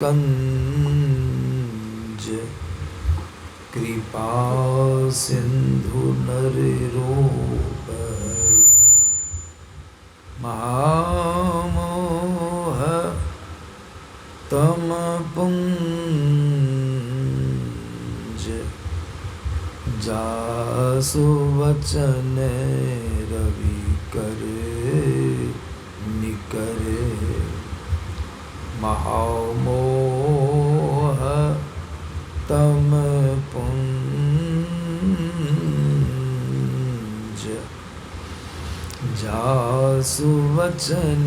कंज कृपा सिंधु नररूप महामोह तम पुंज जासु वचन रवि करे निकरे महामोह तम पुंज जासु वचन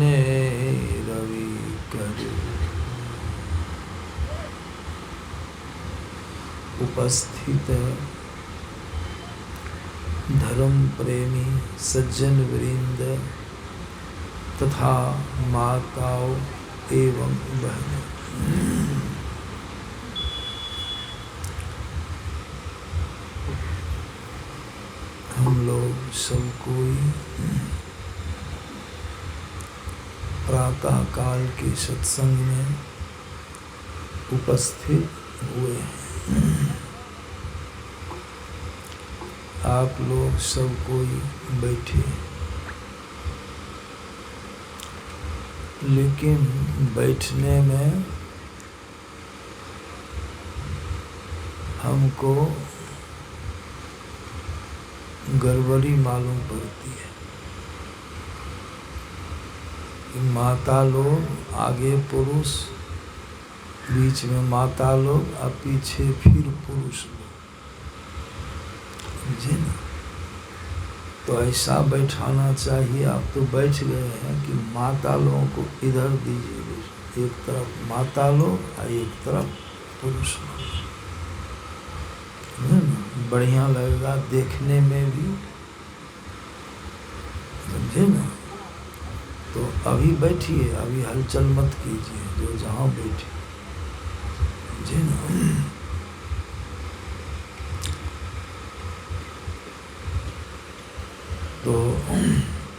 रवि करे। उपस्थित धर्म प्रेमी सज्जन वृंद तथा माताओं एवं बहनों, हम लोग सब कोई प्रातः काल के सत्संग में उपस्थित हुए हैं। आप लोग सब कोई बैठे, लेकिन बैठने में हमको गड़बड़ी मालूम पड़ती है। माता लोग आगे पुरुष, बीच में माता लोग और पीछे फिर पुरुष लोग, समझे ना? तो ऐसा बैठाना चाहिए। आप तो बैठ गए हैं कि माता लोगों को इधर दीजिए, एक तरफ माता लोग और एक तरफ पुरुष लोग, बढ़िया लगेगा देखने में भी, समझे ना? तो अभी बैठिए, अभी हलचल मत कीजिए, जो जहाँ बैठे, समझे ना? तो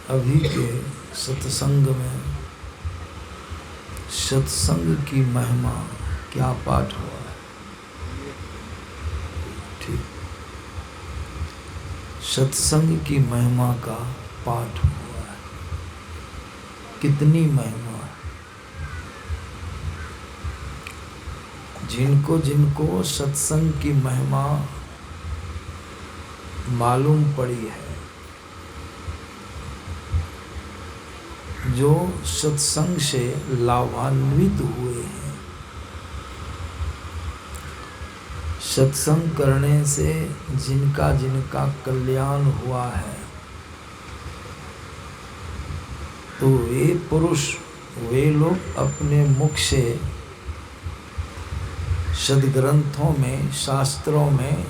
अभी के सत्संग में सत्संग की महिमा क्या पाठ हुआ है? ठीक, सत्संग की महिमा का पाठ हुआ है। कितनी महिमा है! जिनको जिनको सत्संग की महिमा मालूम पड़ी है, जो सत्संग से लाभान्वित हुए हैं, सत्संग करने से जिनका जिनका कल्याण हुआ है, तो वे पुरुष, वे लोग अपने मुख से सद्ग्रंथों में, शास्त्रों में,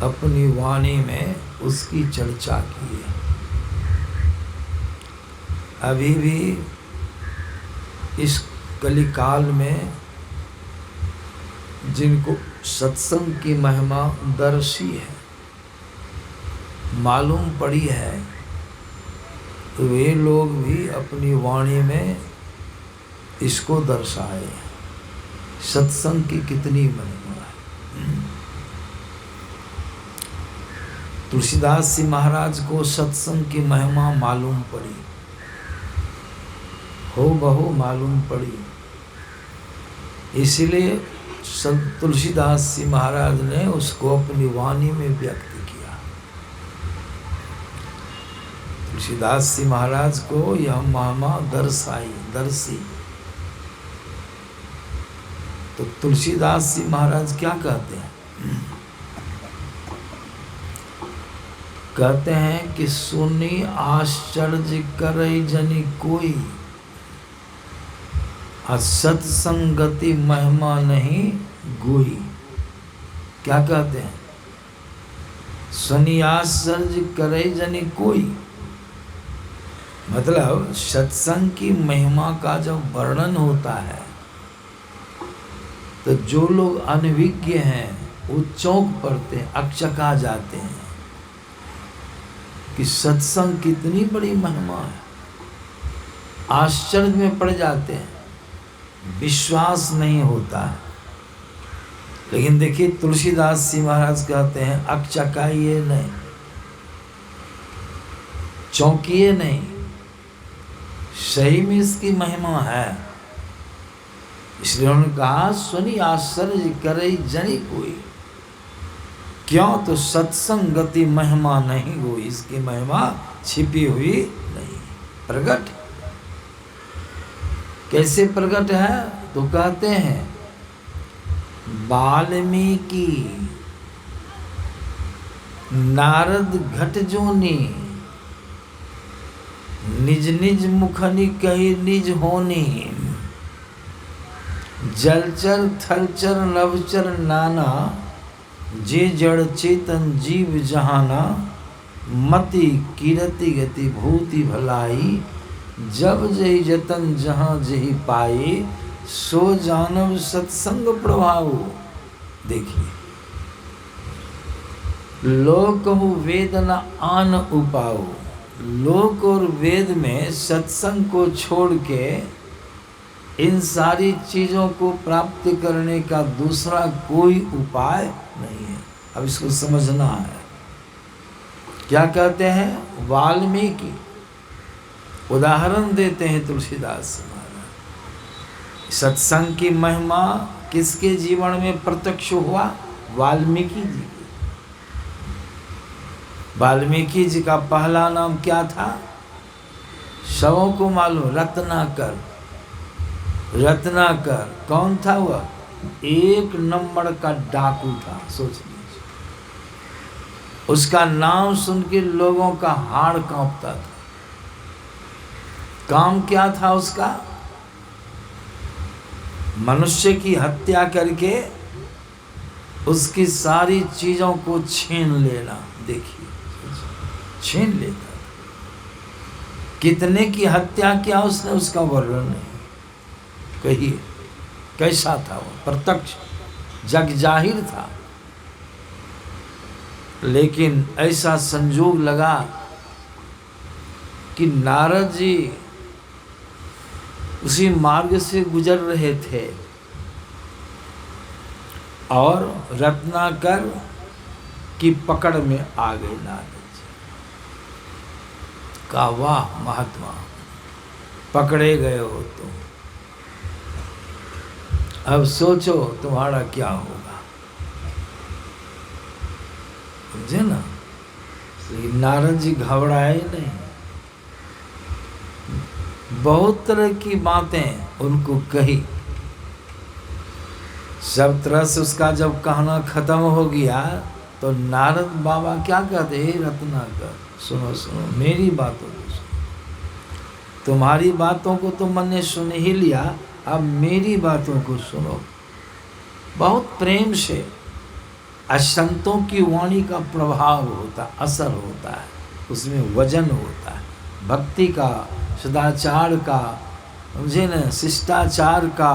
अपनी वाणी में उसकी चर्चा की है। अभी भी इस कलिकाल में जिनको सत्संग की महिमा दर्शी है, मालूम पड़ी है, तो वे लोग भी अपनी वाणी में इसको दर्शाए। सत्संग की कितनी महिमा है! तुलसीदास जी महाराज को सत्संग की महिमा मालूम पड़ी, हो बहु मालूम पड़ी, इसलिए तुलसीदास जी महाराज ने उसको अपनी वाणी में व्यक्त किया। तुलसीदास जी महाराज को यह महिमा दर्शी। तो तुलसीदास जी महाराज क्या कहते हैं? कहते हैं कि सुनी आश्चर्य करे जनि कोई, सत्संगति महिमा नहीं गोई। क्या कहते हैं? सुनी आश्चर्य करे जनि कोई, मतलब सत्संग की महिमा का जब वर्णन होता है, तो जो लोग अनभिज्ञ हैं वो चौंक पड़ते हैं, अकचका जाते हैं कि सत्संग कितनी बड़ी महिमा है। आश्चर्य में पड़ जाते हैं। विश्वास नहीं होता है। लेकिन देखिए तुलसीदास जी महाराज कहते हैं अकचकाइए नहीं, चौंकिए नहीं, सही में इसकी महिमा है। इसलिए उन्होंने कहा सुनी आश्चर्य करे जनी कोई, क्यों तो सत्संगति महिमा नहीं हुई, इसकी महिमा छिपी हुई नहीं, प्रकट। कैसे प्रकट है? तो कहते हैं वाल्मीकि नारद घट जोनी, निज निज मुखनि कही निज होनी, जलचर थलचर नभचर नाना, जे जड़ चेतन जीव जहाना, मति कीरति गति भूति भलाई, जब जही जतन जहाँ जही पाई, सो जानव सत्संग प्रभाव। देखिए लोक कहूँ वेद न आन उपाओ, लोक और वेद में सत्संग को छोड़ के इन सारी चीज़ों को प्राप्त करने का दूसरा कोई उपाय नहीं है। अब इसको समझना है। क्या कहते हैं? वाल्मीकि उदाहरण देते हैं तुलसीदास महाराज। सत्संग की महिमा किसके जीवन में प्रत्यक्ष हुआ? वाल्मीकि जी की। वाल्मीकि जी का पहला नाम क्या था? सबों को मालूम, रत्नाकर। रत्नाकर कौन था? वह 1 नंबर का डाकू था। सोच लीजिए, उसका नाम सुन के लोगों का हाड़ कांपता था। काम क्या था उसका? मनुष्य की हत्या करके उसकी सारी चीजों को छीन लेना। देखिए, छीन लेता। कितने की हत्या किया उसने, उसका वर्णन नहीं। कहिए कैसा था वो? प्रत्यक्ष जग जाहिर था। लेकिन ऐसा संजोग लगा कि नारद जी उसी मार्ग से गुजर रहे थे और रत्नाकर की पकड़ में आ गए नारद जी। कहा वाह महात्मा, पकड़े गए हो तुम, अब सोचो तुम्हारा क्या होगा। समझे ना? लेकिन नारद जी घबराए नहीं। बहुत तरह की बातें उनको कही। सब तरह से उसका जब कहना खत्म हो गया तो नारद बाबा क्या कहते? हे रत्नाकर, सुनो सुनो मेरी बातों को सुनो। तुम्हारी बातों को तो मैंने सुन ही लिया, अब मेरी बातों को सुनो। बहुत प्रेम से। असंतों की वाणी का प्रभाव होता, असर होता है, उसमें वजन होता है। भक्ति का, सदाचार का, समझे न, शिष्टाचार का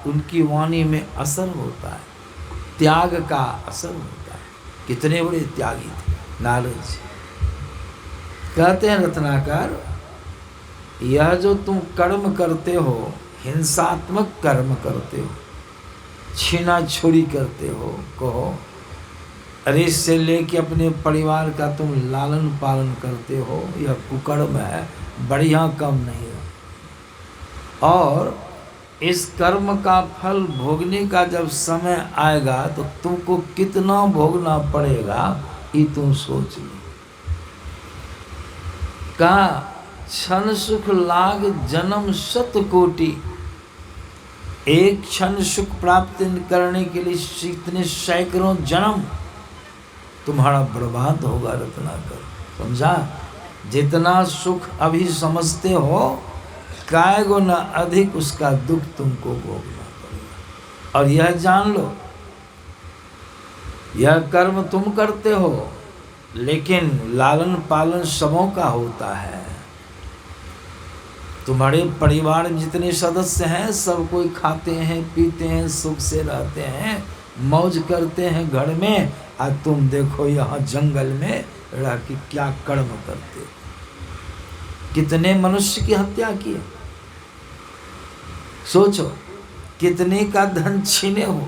उनकी वाणी में असर होता है। त्याग का असर होता है। कितने बड़े त्यागी थे नारद जी। कहते हैं रत्नाकर, यह जो तुम कर्म करते हो, हिंसात्मक कर्म करते हो, छीना छोड़ी करते हो, कहो अरे इससे लेके अपने परिवार का तुम लालन पालन करते हो, यह कुकर्म है, बढ़िया काम नहीं है। और इस कर्म का फल भोगने का जब समय आएगा तो तुमको कितना भोगना पड़ेगा ये तुम सोच लो। कहा क्षण सुख लाग जन्म शत कोटि, एक क्षण सुख प्राप्त करने के लिए इतने सैकड़ों जन्म तुम्हारा बर्बाद होगा रत्नाकर। समझा? जितना सुख अभी समझते हो, काय गुना अधिक उसका दुख तुमको भोगना पड़ेगा। और यह जान लो, यह कर्म तुम करते हो, लेकिन लालन पालन सबों का होता है। तुम्हारे परिवार में जितने सदस्य हैं सब कोई खाते हैं, पीते हैं, सुख से रहते हैं, मौज करते हैं घर में, और तुम देखो यहाँ जंगल में रह के क्या कर्म करते हो। कितने मनुष्य की हत्या की है, सोचो। कितने का धन छीने हो,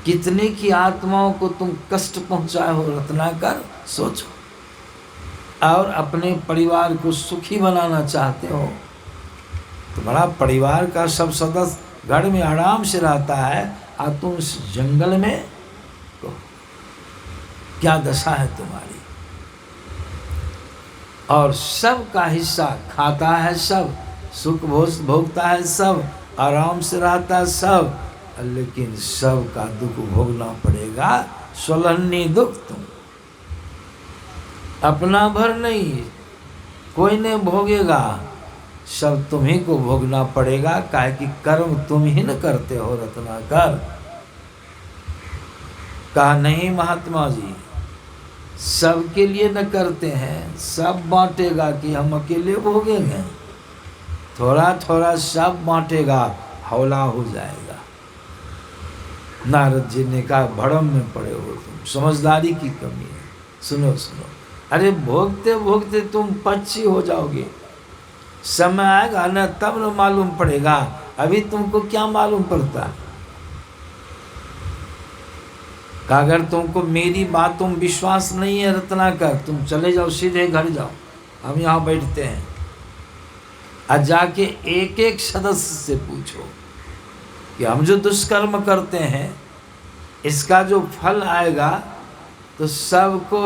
कितने की आत्माओं को तुम कष्ट पहुंचाए हो रत्नाकर, सोचो। और अपने परिवार को सुखी बनाना चाहते हो, तुम्हारा परिवार का सब सदस्य घर में आराम से रहता है और तुम इस जंगल में, तो क्या दशा है तुम्हारी। और सब का हिस्सा खाता है, सब सुख भोगता है, सब आराम से रहता है सब, लेकिन सब का दुख भोगना पड़ेगा, स्वलहनी दुख। तुम अपना भर नहीं, कोई नहीं भोगेगा, सब तुम्ही को भोगना पड़ेगा। काहे कि कर्म तुम ही न करते हो रत्नाकर। कहा नहीं महात्मा जी, सबके लिए न करते हैं, सब बांटेगा कि हम अकेले भोगेंगे, थोड़ा थोड़ा सब बांटेगा, हौला हो जाएगा। नारद जी ने कहा भ्रम में पड़े हो तुम, समझदारी की कमी है। सुनो सुनो, अरे भोगते भोगते तुम पक्षी हो जाओगे, समय आएगा ना तब न मालूम पड़ेगा, अभी तुमको क्या मालूम पड़ता। अगर तुमको मेरी बातों में विश्वास नहीं है रत्नाकर, तुम चले जाओ, सीधे घर जाओ, हम यहाँ बैठते हैं। और जाके एक एक सदस्य से पूछो कि हम जो दुष्कर्म करते हैं इसका जो फल आएगा तो सबको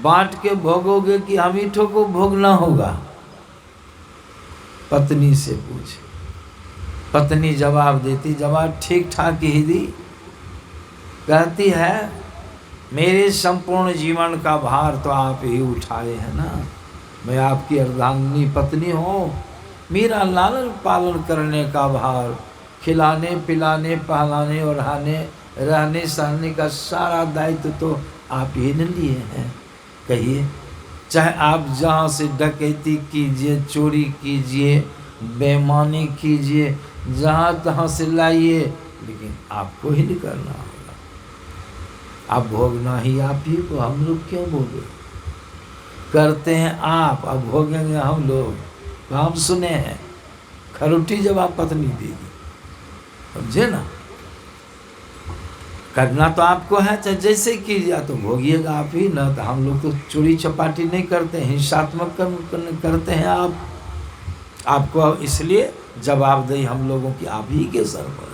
बांट के भोगोगे कि हम ही ठो को भोगना होगा। पत्नी से पूछे, पत्नी जवाब देती, जवाब ठीक ठाक ही दी। कहती है मेरे संपूर्ण जीवन का भार तो आप ही उठाए हैं ना, मैं आपकी अर्धांगिनी पत्नी हूँ, मेरा लालन पालन करने का भार, खिलाने पिलाने पहलाने और रहने सहने का सारा दायित्व तो आप ही ने लिए हैं। कहिए, चाहे आप जहाँ से डकैती कीजिए, चोरी कीजिए, बेईमानी कीजिए, जहाँ तहाँ से लाइए, लेकिन आपको ही नहीं करना होगा, आप भोगना ही आप ही को। हम लोग क्यों भोगे, करते हैं आप, अब भोगेंगे हम लोग। तो हम सुने हैं खरोटी जवाब पत्नी देगी, समझे ना। करना तो आपको है, चाहे जैसे कीजिए, तो भोगिएगा आप ही ना। तो हम लोग तो चोरी चपाटी नहीं करते, हिंसात्मक कर्म करते हैं आप, आपको इसलिए जवाबदेही हम लोगों की आप ही के सर पर।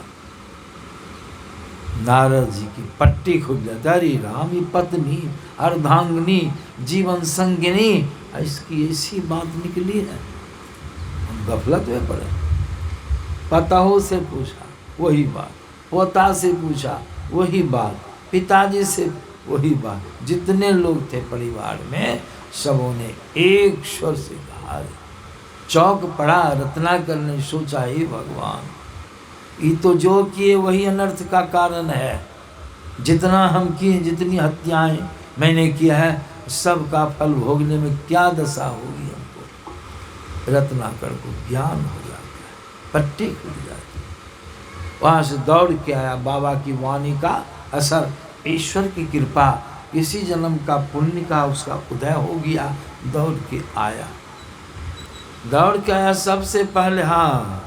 नारद जी की पट्टी खुल जाती, अरे राम ये पत्नी अर्धांगिनी जीवन संगिनी, इसकी ऐसी बात निकली है। हम गफलत में पड़े। पताओं से पूछा वही बात, पोता से पूछा वही बात, पिताजी से वही बात, जितने लोग थे परिवार में सबों ने एक स्वर से कहा। चौक पड़ा रत्नाकर ने सोचा, ही भगवान, ये तो जो किए वही अनर्थ का कारण है। जितना हम किए, जितनी हत्याएं मैंने किया है, सब का फल भोगने में क्या दशा होगी हमको। रत्नाकर को ज्ञान हो जाता है, पट्टी खुल जाती है। वहाँ से दौड़ के आया, बाबा की वाणी का असर, ईश्वर की कृपा, किसी जन्म का पुण्य का उसका उदय हो गया। दौड़ के आया, दौड़ के आया सबसे पहले। हाँ,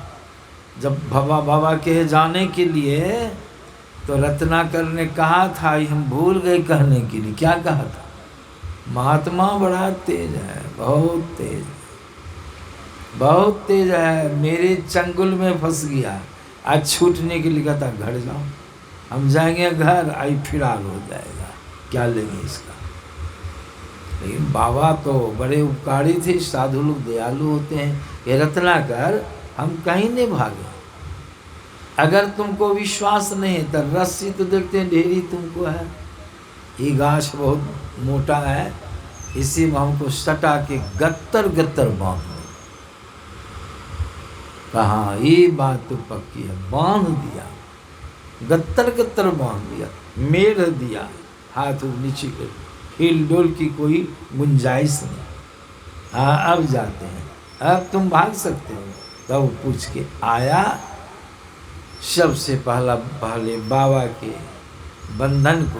जब बाबा के जाने के लिए तो रत्नाकर ने कहा था, हम भूल गए कहने के लिए, क्या कहा था, महात्मा बड़ा तेज है, बहुत तेज, बहुत तेज है, मेरे चंगुल में फंस गया, आज छूटने के लिए कहता घर जाओ, हम जाएंगे घर, आई फिरार हो जाएगा, क्या लेंगे इसका। लेकिन बाबा तो बड़े उपकारी थे, साधु लोग दयालु होते हैं। ये रत्नाकर, हम कहीं नहीं भागे, अगर तुमको विश्वास नहीं है तो रस्सी तो देखते हैं ढेरी तुमको है, ये गाछ बहुत मोटा है, इसी में हमको सटा के गत्तर गत्तर बांध दो। कहा ये बात तो पक्की है, बांध दिया, गत्तर गत्तर बांध दिया, मेढ़ दिया, हाथ नीचे कर, हिल डोल की कोई गुंजाइश नहीं। हाँ अब जाते हैं, अब तुम भाग सकते हो। तब पूछ के आया, सबसे पहले बाबा के बंधन को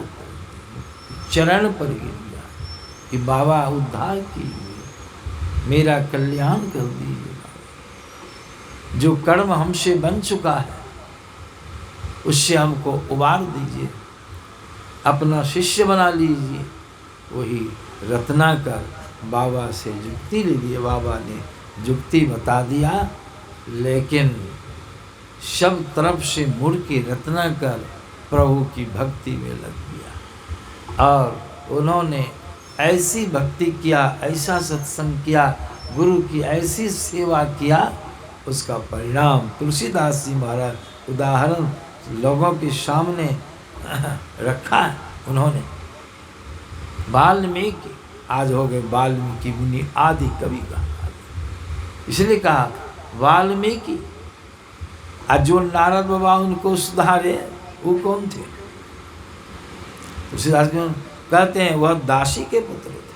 चरण पर गिर गया कि बाबा उद्धार कीजिए, मेरा कल्याण कर दीजिए। जो कर्म हमसे बन चुका है उससे हमको उबार दीजिए, अपना शिष्य बना लीजिए। वही रत्नाकर बाबा से जुक्ति ले लिए। बाबा ने जुक्ति बता दिया, लेकिन सब तरफ से मुड़ के रत्नाकर प्रभु की भक्ति में लग गया और उन्होंने ऐसी भक्ति किया, ऐसा सत्संग किया, गुरु की ऐसी सेवा किया, उसका परिणाम तुलसीदास जी महाराज उदाहरण लोगों के सामने रखा है उन्होंने। वाल्मीकि आज हो गए वाल्मीकि मुनि आदि कवि का, इसलिए कहा वाल्मीकि। आज जो नारद बाबा उनको सुधारे वो कौन थे? तुलसीदास कहते हैं वह दासी के पुत्र थे।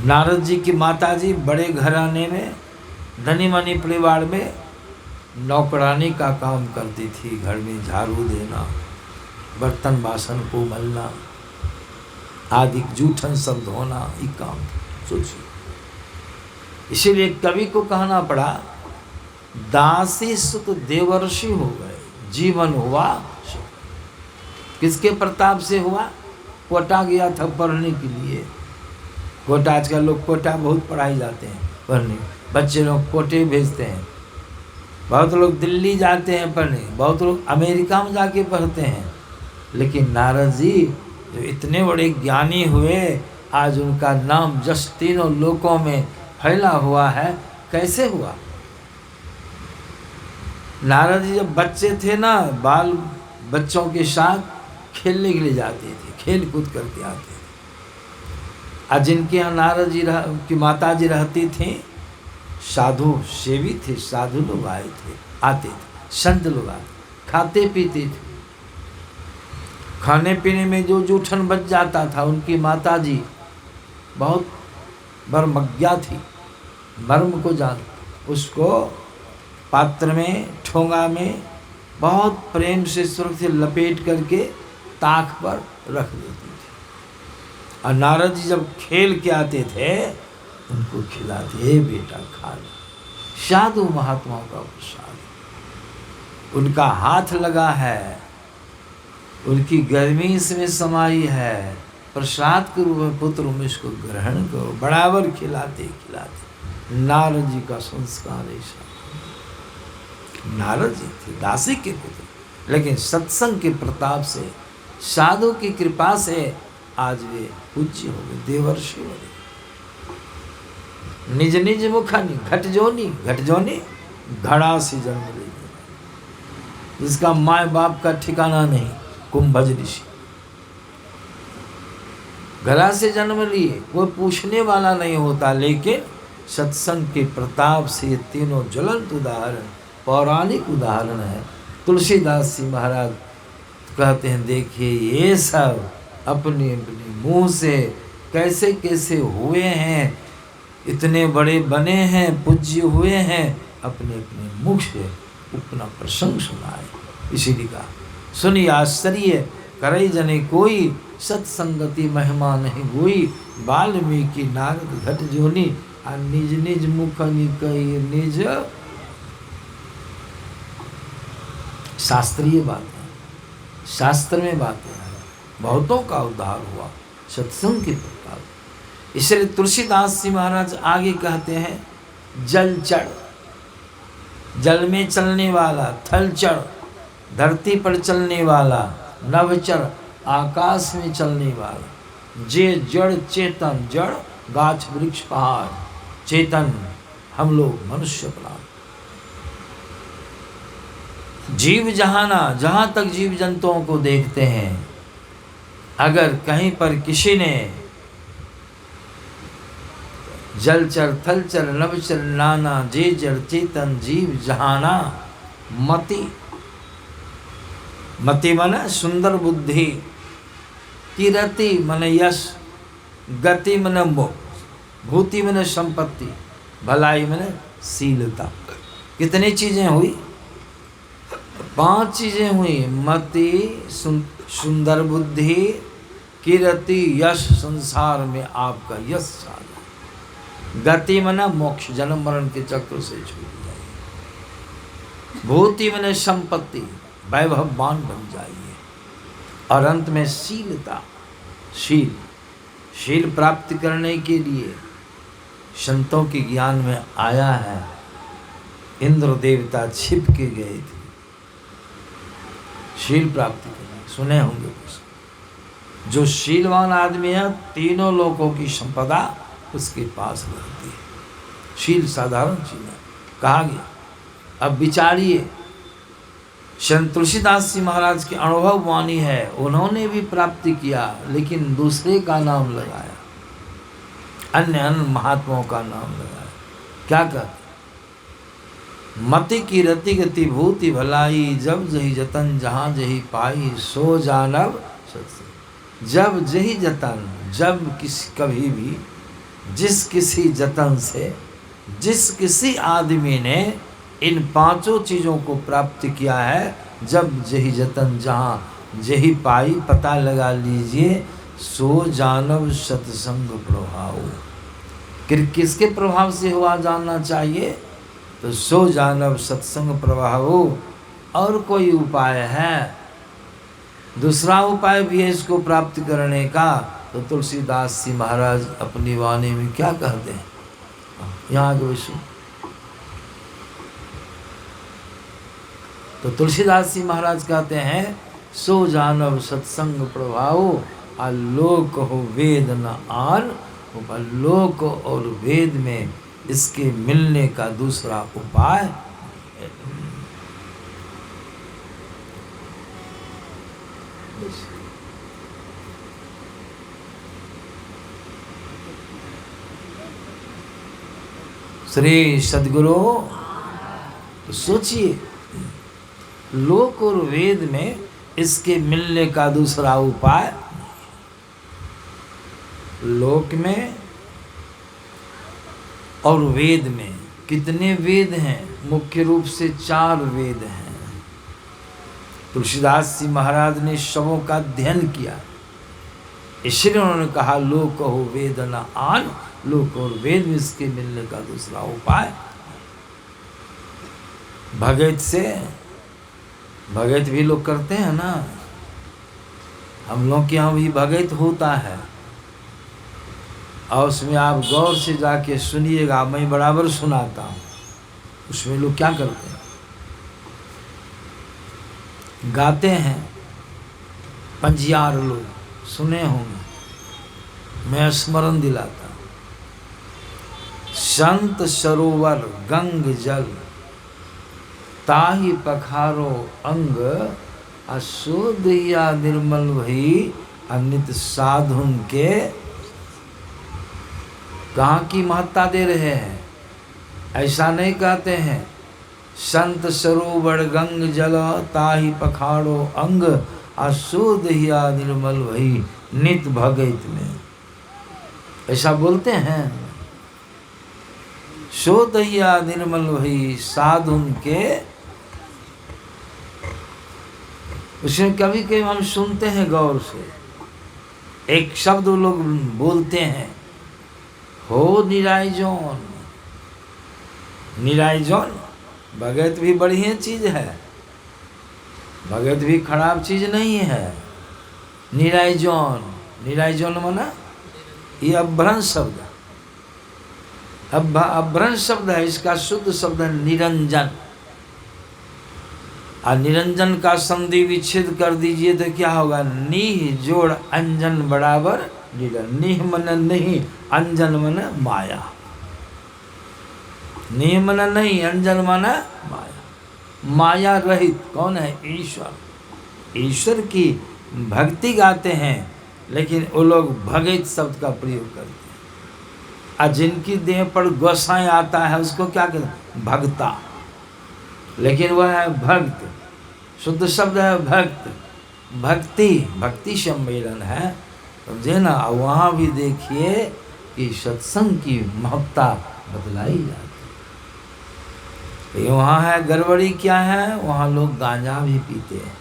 नारद जी की माता जी बड़े घराने में, धनी मनी परिवार में नौकरानी का काम करती थी। घर में झाड़ू देना, बर्तन बासन को मलना आदि, जूठन सब धोना, ये काम सोचिए। इसीलिए कवि को कहना पड़ा दासी सुत देवर्षि हो गए, जीवन हुआ। किसके प्रताप से हुआ? कोटा गया था पढ़ने के लिए। कोटा, आजकल लोग कोटा बहुत पढ़ाई जाते हैं पढ़ने, बच्चे लोग कोटे भेजते हैं। बहुत लोग दिल्ली जाते हैं पढ़ने, बहुत लोग अमेरिका में जाके पढ़ते हैं। लेकिन नारद जी जो इतने बड़े ज्ञानी हुए, आज उनका नाम जस तीनों लोकों में फैला हुआ है। कैसे हुआ? नारद जी जब बच्चे थे ना, बाल बच्चों के साथ खेलने के लिए जाते थे, खेल कूद करके आते थे। आज जिनके यहाँ नारद जी की माता जी रहती थी, साधु सेवी थे, साधु लोग आते थे, संत लोग आते, खाते पीते थे। खाने पीने में जो जूठन बच जाता था, उनकी माता जी बहुत मर्मज्ञा थी, मर्म को जान, उसको पात्र में, ठोंगा में बहुत प्रेम से सुरक्षित लपेट करके ताक पर रख देती थी। और नारद जी जब खेल के आते थे, उनको खिलाते, हे बेटा खा लो। साधु महात्माओं का प्रसाद, उनका हाथ लगा है, उनकी गर्मी इसमें समाई है, प्रसाद के रूप में पुत्र में इसको ग्रहण करो। बराबर खिलाते खिलाते। नारद जी का संस्कार ऐसा। नारद जी थे दासी के पुत्र, लेकिन सत्संग के प्रताप से, साधु की कृपा से आज वे पूज्य हो गए, देवर्षि हो गए। निज निज मुखनि घटजोनी घड़ा से जन्म ले गए, जिसका माँ बाप का ठिकाना नहीं। कुंभज ऋषि घड़ा से जन्म लिए, कोई पूछने वाला नहीं होता, लेकिन सत्संग के प्रताप से ये तीनों ज्वलंत उदाहरण, पौराणिक उदाहरण है। तुलसीदास जी महाराज कहते हैं, देखिए ये सब अपने अपने मुंह से कैसे कैसे हुए हैं, इतने बड़े बने हैं, पूज्य हुए हैं, अपने अपने मुख से अपना प्रसंग सुनाए। इसीलिए कहा सुनी आश्चर्य करई जने कोई, सत्संगति महिमा नहीं गोई। वाल्मीकि नारद घट जोनी, निज निज मुख निकई निज। शास्त्रीय बातें, शास्त्र में बातें हैं, बहुतों का उद्धार हुआ सत्संग के प्रताप। इसलिए तुलसीदास जी महाराज आगे कहते हैं, जल चढ़, जल में चलने वाला, थल चढ़ धरती पर चलने वाला, नभचर आकाश में चलने वाला, जे जड़ चेतन, जड़ गाछ वृक्ष पहाड़, चेतन हम लोग मनुष्य प्राण, जीव जहाना, जहाँ तक जीव जंतुओं को देखते हैं, अगर कहीं पर किसी ने जलचर थलचर नभचर नाना, जे जड़ चेतन जीव जहाना, मति, मति माने सुंदर बुद्धि, कीरति माने यश, गति माने मोक्ष, भूति माने संपत्ति, भलाई माने शीलता। कितनी चीजें हुई? 5 चीजें हुई। मति, सुंदर बुद्धि, कीरति, यश, संसार में आपका यश आ जाए। गति माने मोक्ष, जन्म मरण के चक्र से छूट जाए। भूति मैंने संपत्ति, वैभववान बन जाइए। और अंत में शीलता, शील प्राप्त करने के लिए संतों के ज्ञान में आया है। इंद्र देवता छिप के गए थे शील प्राप्त करने, सुने होंगे कुछ। जो शीलवान आदमी है तीनों लोकों की संपदा उसके पास रहती है। शील साधारण चीज है, कहा गया। अब विचारिए, संत तुलसीदास जी महाराज की अनुभव वाणी है, उन्होंने भी प्राप्ति किया लेकिन दूसरे का नाम लगाया, अन्य महात्माओं का नाम लगाया। क्या कहते? मति की रति गति भूति भलाई, जब जही जतन जहाँ जही पाई, सो जानब सत्संग। जब जही जतन, जब कभी भी जिस किसी जतन से, जिस किसी आदमी ने इन पांचों चीज़ों को प्राप्त किया है, जब जही जतन जहाँ जही पाई, पता लगा लीजिए, सो जानव सत्संग प्रभाव। किसके प्रभाव से हुआ जानना चाहिए? तो सो जानव सत्संग प्रभाव। और कोई उपाय है? दूसरा उपाय भी है इसको प्राप्त करने का। तो तुलसीदास जी महाराज अपनी वाणी में क्या कहते हैं, यहाँ के विषय। तो तुलसीदास जी महाराज कहते हैं, सो जानव सत्संग प्रभाव, आलोक हो वेद न आन। लोक और वेद में इसके मिलने का दूसरा उपाय है। श्री सद्गुरु, तो सोचिए, लोक और वेद में इसके मिलने का दूसरा उपाय। लोक में और वेद में कितने वेद हैं? मुख्य रूप से 4 वेद हैं। तुलसीदास जी महाराज ने सबों का अध्ययन किया, इसलिए उन्होंने कहा लोक हो वेद न आन। लोक और वेद में इसके मिलने का दूसरा उपाय। भगत से, भगत भी लोग करते हैं ना, हम लोग के यहाँ भी भगत होता है, और उसमें आप गौर से जाके सुनिएगा, मैं बराबर सुनाता हूँ। उसमें लोग क्या करते हैं, गाते हैं, पंजियार लोग सुने होंगे, मैं स्मरण दिलाता हूँ। संत सरोवर गंग जल, ताहि पखारो अंग, अशुद्ध या निर्मल भई, अनित साधुन के। कहाँ की महत्ता दे रहे हैं? ऐसा नहीं कहते हैं, संत सरोवर गंग जल, ताहि पखाड़ो अंग, अशुद्ध या निर्मल भई, नित भगत में। ऐसा बोलते हैं, शुद्ध या निर्मल भई साधुन के। उसमें कभी कभी हम सुनते हैं गौर से, एक शब्द लोग बोलते हैं, हो निरायजोन। निरायजोन भगत भी बढ़िया चीज है, भगत भी खराब चीज नहीं है। निरायजोन, निरायजोन माना ये अभ्रंश शब्द, अभ्रंश शब्द है। इसका शुद्ध शब्द है निरंजन। और निरंजन का संधि विच्छेद कर दीजिए तो क्या होगा? नीह जोड़ अंजन बराबर निरंजन। निह मन नहीं, अंजन मन माया। निह मन नहीं, अंजन मन माया। माया रहित कौन है? ईश्वर। ईश्वर की भक्ति गाते हैं, लेकिन वो लोग भगत शब्द का प्रयोग करते हैं। और जिनकी देह पर गोसाई आता है उसको क्या कहते हैं? भक्ता। लेकिन वह है भक्त, शुद्ध शब्द है भक्त। भक्ति, भक्ति सम्मेलन है, समझे ना। वहाँ भी देखिए कि सत्संग की महत्ता बदलाई जाती है। वहाँ है गड़बड़ी क्या है? वहाँ लोग गांजा भी पीते हैं,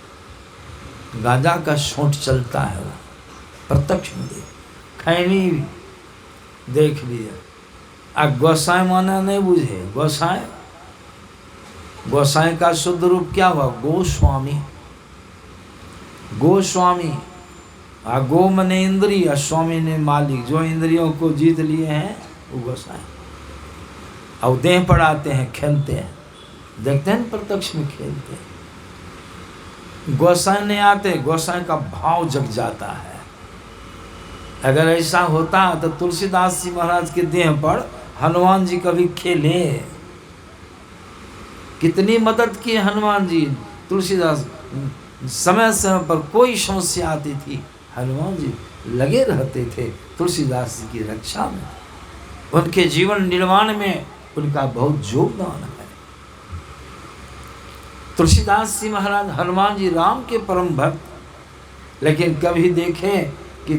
गांजा का सोंठ चलता है, वो प्रत्यक्ष में खैनी भी देख लिया। अब गोसाई माना नहीं बुझे, गोसाई गोसाई का शुद्ध रूप क्या हुआ? गोस्वामी। गोस्वामी, गो मने इंद्रिय, स्वामी ने मालिक। जो इंद्रियों को जीत लिए हैं वो गोसाई। और देह पर आते हैं, खेलते हैं, देखते हैं प्रत्यक्ष में खेलते हैं। गोसाई नहीं आते, गोसाई का भाव जग जाता है। अगर ऐसा होता तो तुलसीदास जी महाराज के देह पर हनुमान जी कभी खेले? कितनी मदद की हनुमान जी। तुलसीदास समय समय पर कोई समस्या आती थी, हनुमान जी लगे रहते थे तुलसीदास जी की रक्षा में। उनके जीवन निर्माण में उनका बहुत योगदान है। तुलसीदास जी महाराज, हनुमान जी राम के परम भक्त, लेकिन कभी देखें कि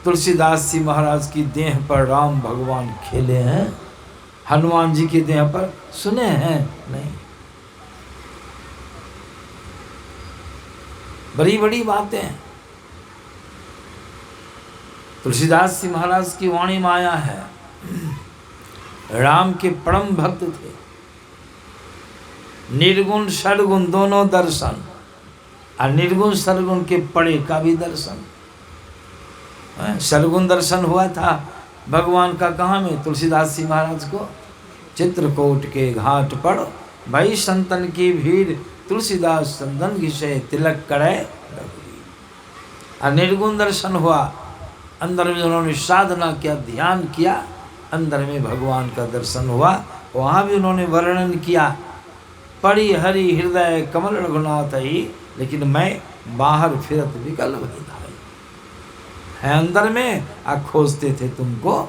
तुलसीदास जी महाराज की देह पर राम भगवान खेले हैं? हनुमान जी के देह पर सुने हैं? नहीं। बड़ी बड़ी बातें हैं। तुलसीदास जी महाराज की वाणी में आया है, राम के परम भक्त थे। निर्गुण सद्गुण दोनों दर्शन, और निर्गुण सद्गुण के पड़े का भी दर्शन। सद्गुण दर्शन हुआ था भगवान का कहाँ में? तुलसीदास जी महाराज को चित्रकूट के घाट पर भाई संतन की भीड़, तुलसीदास संदन घिसे तिलक करे रघुवीर। निर्गुण दर्शन हुआ, अंदर में उन्होंने साधना किया, ध्यान किया, अंदर में भगवान का दर्शन हुआ। वहाँ भी उन्होंने वर्णन किया, पड़ी हरि हृदय कमल रघुनाथ ही, लेकिन मैं बाहर फिरत विकल भयधाई। है अंदर में, खोजते थे तुमको।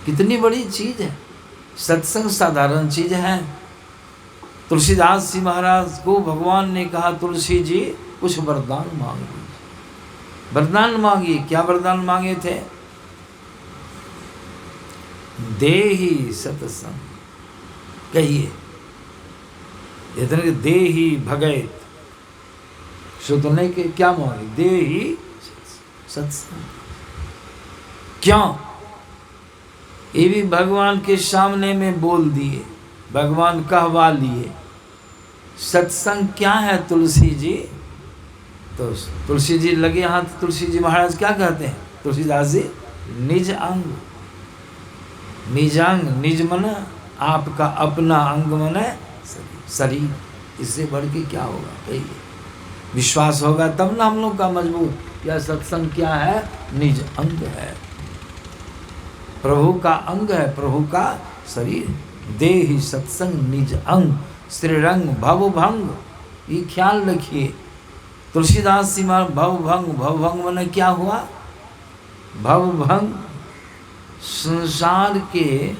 कितनी बड़ी चीज है सत्संग, साधारण चीज है। तुलसीदास जी महाराज को भगवान ने कहा, तुलसी जी कुछ वरदान मांग लीजिए। वरदान मांगिए। क्या वरदान मांगे थे? देहि सत्संग। कहिए इतने देहि भगैत, सुनने के क्या मांगे? देहि सत्संग। क्यों? ये भी भगवान के सामने में बोल दिए, भगवान कहवा लिए। सत्संग क्या है तुलसी जी? तो तुलसी जी लगे हाथ, तुलसी जी महाराज क्या कहते हैं? तुलसीदास जी, निज अंग। निज अंग, निज मन आपका अपना अंग मन शरीर। इससे बढ़ के क्या होगा? कहिए। विश्वास होगा तब ना हम लोग का मजबूत। यह सत्संग क्या है? निज अंग है, प्रभु का अंग है, प्रभु का शरीर। देहि सत्संग निज अंग, श्रीरंग भवभंग। ये ख्याल रखिए। तुलसीदास जी महाराज भवभंग, भवभंग माने क्या हुआ? भवभंग संसार के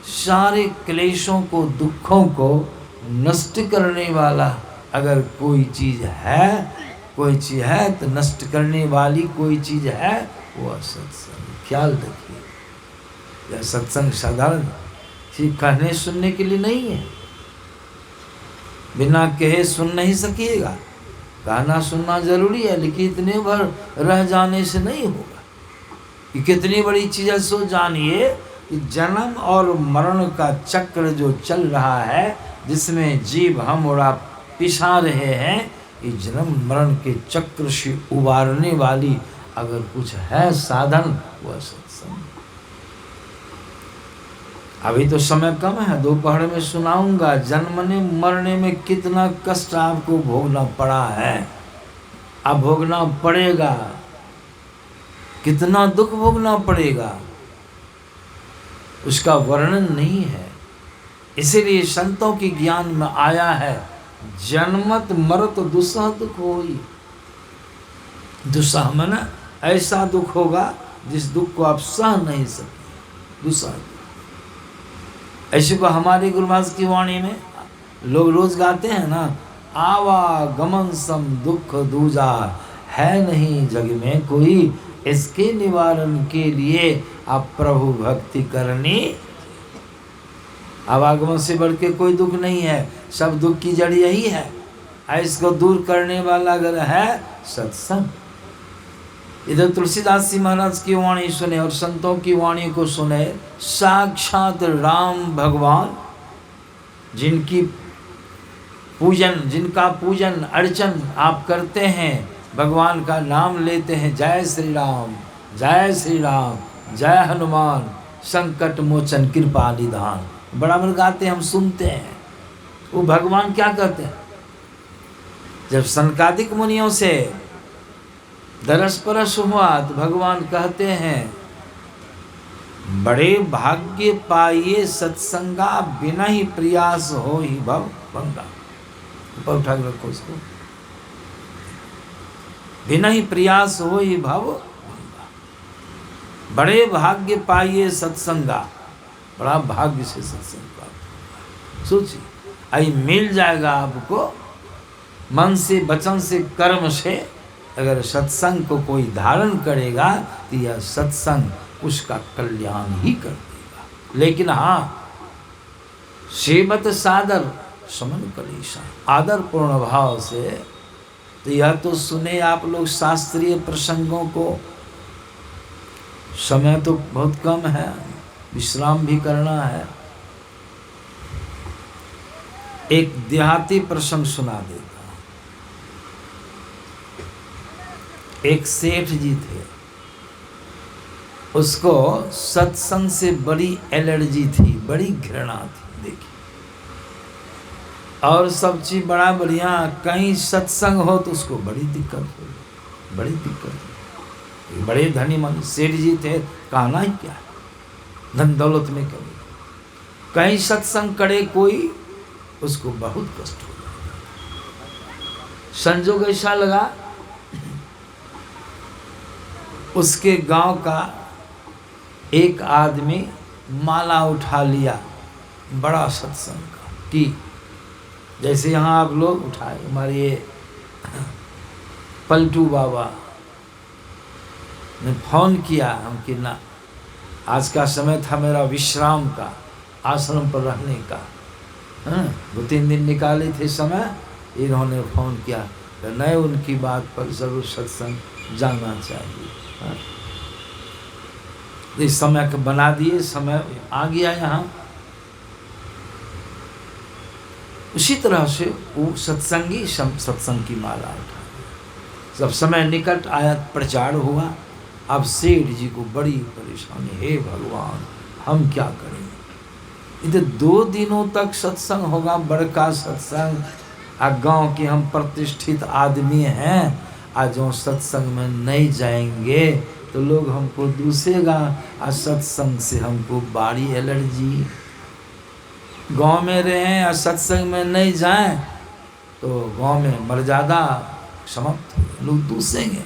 सारे क्लेशों को, दुखों को नष्ट करने वाला अगर कोई चीज है, कोई चीज है तो नष्ट करने वाली कोई चीज है, वो सत्संग। ख्याल रखिए। यह सत्संग साधारण सिर्फ कहने सुनने के लिए नहीं है। बिना कहे सुन नहीं सकिएगा। कहना सुनना जरूरी है, लेकिन इतने भर रह जाने से नहीं होगा। कि कितनी बड़ी चीज है सो जानिए कि जन्म और मरण का चक्र जो चल रहा है, जिसमें जीव हम और आप पिसा रहे हैं, ये जन्म मरण के चक्र से उबारने वाली अगर कुछ है साधन, वह सत्संग। अभी तो समय कम है, दोपहर में सुनाऊंगा जन्मने मरने में कितना कष्ट आपको भोगना पड़ा है, अब भोगना पड़ेगा। कितना दुख भोगना पड़ेगा उसका वर्णन नहीं है। इसीलिए संतों के ज्ञान में आया है, जन्मत मरत दुस्सह दुख होई। दुस्सह माने ऐसा दुख होगा जिस दुख को आप सह नहीं सकते। दुस्सह ऐसे को हमारे गुरु महाराज की वाणी में लोग रोज गाते हैं ना, आवागमन सम दुख दूजा, है नहीं जग में कोई, इसके निवारण के लिए आप प्रभु भक्ति करनी। आवागमन से बढ़ के कोई दुख नहीं है, सब दुख की जड़ यही है। इसको दूर करने वाला अगर है सत्संग। इधर तुलसीदास जी महाराज की वाणी सुने और संतों की वाणी को सुने। साक्षात राम भगवान जिनकी जिनका पूजन अर्चन आप करते हैं, भगवान का नाम लेते हैं, जय श्री राम, जय श्री राम, जय हनुमान, संकट मोचन कृपा निधान, बराबर गाते हैं, हम सुनते हैं। वो भगवान क्या कहते हैं? जब सनकादिक मुनियों से दरस परस हुआ तो भगवान कहते हैं, बड़े भाग्य पाइए सत्संगा, बिना ही प्रयास हो ही भव भंगा। ऊपर उठा के रखो उसको। बिना ही प्रयास हो ही भव भंगा, बड़े भाग्य पाइए सत्संगा, बड़ा भाग्य से सत्संग प्राप्त। सोचिए, आई मिल जाएगा आपको मन से, वचन से, कर्म से। अगर सत्संग को कोई धारण करेगा तो यह सत्संग उसका कल्याण ही कर देगा। लेकिन हाँ, सेवत सादर समन कलीसा, आदर पूर्ण भाव से। तो यह तो सुने आप लोग शास्त्रीय प्रसंगों को। समय तो बहुत कम है, विश्राम भी करना है। एक देहाती प्रसंग सुना देता हूँ। एक सेठ जी थे, उसको सत्संग से बड़ी एलर्जी थी, बड़ी घृणा थी। देखिए, और सब चीज बड़ा बढ़िया, कहीं सत्संग हो तो उसको बड़ी दिक्कत हो, बड़ी दिक्कत। बड़े धनी मन सेठ जी थे, कहना ही क्या, धन दौलत में कमी। कहीं सत्संग करे कोई, उसको बहुत कष्ट हो जाता। संजोग ऐसा लगा, उसके गांव का एक आदमी माला उठा लिया बड़ा सत्संग का, कि जैसे यहाँ आप लोग उठाए, हमारे ये पलटू बाबा ने फोन किया हम कि ना, आज का समय था मेरा विश्राम का, आश्रम पर रहने का। 2-3 दिन निकाले थे समय, इन्होंने फ़ोन किया तो नए उनकी बात पर ज़रूर सत्संग जाना चाहिए। इस समय को बना दिए, समय आ गया यहाँ। उसी तरह से वो सत्संगी सत्संग की माला उठा। जब समय निकट आया, प्रचार हुआ। अब सेठ जी को बड़ी परेशानी, हे भगवान हम क्या करें? इधर 2 दिनों तक सत्संग होगा, बड़का सत्संग, आ गांव के हम प्रतिष्ठित आदमी हैं, आज जो सत्संग में नहीं जाएंगे तो लोग हमको दूसेगा, आ सत्संग से हमको बड़ी एलर्जी। गांव में रहें और सत्संग में नहीं जाएं तो गांव में मर्यादा समाप्त, लोग दूसेंगे।